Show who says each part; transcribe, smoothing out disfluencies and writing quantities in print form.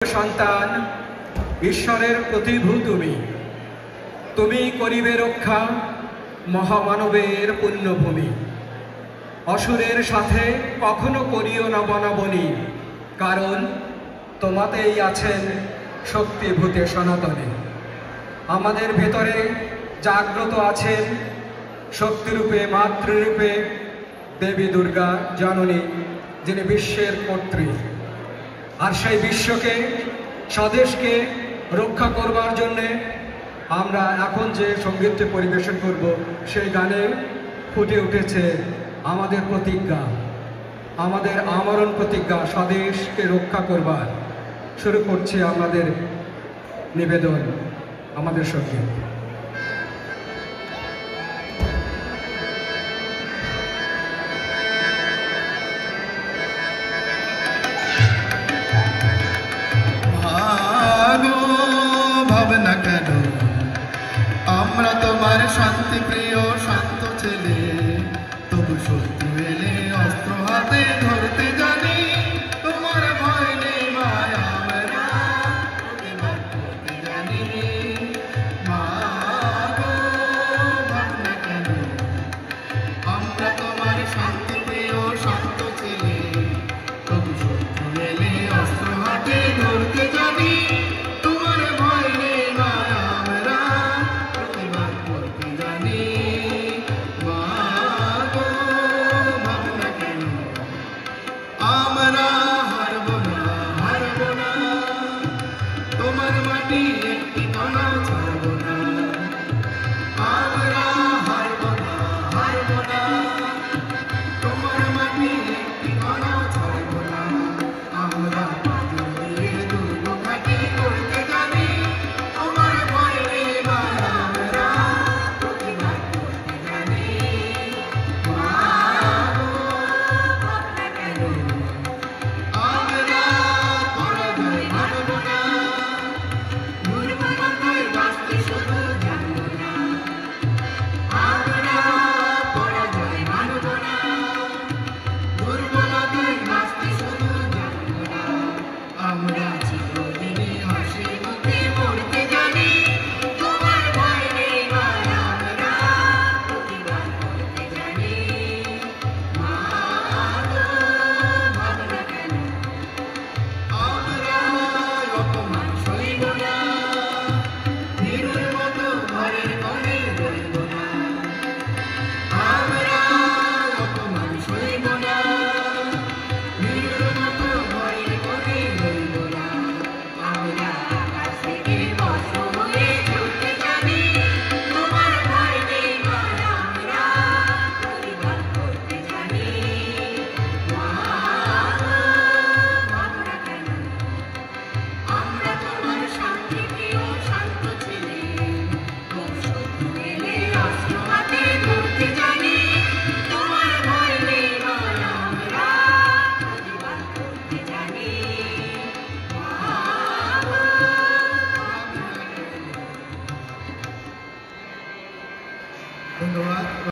Speaker 1: সন্তান ঈশ্বরের প্রতিভূ তুমি তুমি করিবে রক্ষা মহামানবের পুণ্যভূমি অসুরের সাথে কখনো করিও না বনাবনি কারণ তোমাতেই আছেন শক্তিভূতে সনাতনে আমাদের ভেতরে জাগ্রত আছেন শক্তিরূপে মাতৃরূপে দেবী দুর্গা জননী যিনি বিশ্বের কর্ত্রী আর সেই বিশ্বকে স্বদেশকে রক্ষা করবার জন্যে আমরা এখন যে সঙ্গীতটি পরিবেশন করব সেই গানে ফুটে উঠেছে আমাদের প্রতিজ্ঞা আমাদের আমরণ প্রতিজ্ঞা স্বদেশকে রক্ষা করবার শুরু করছি আমাদের নিবেদন আমাদের সঙ্গীত
Speaker 2: আমরা তোমার শান্তি প্রিয় শান্ত ছেলে তবু শত্রু এলে অস্ত্র হাতে ধরতে জানি তোমার ভয় নেই ভাই আমরা প্রতিবাদ করতে জানি মা গো ভাবনা কেন আমরা তোমার শান্তি প্রিয় শান্ত ছেলে তবু শত্রু এলে অস্ত্র হাতে ধরতে জানি তোমার মাটি একটি কণা ছাড়ব না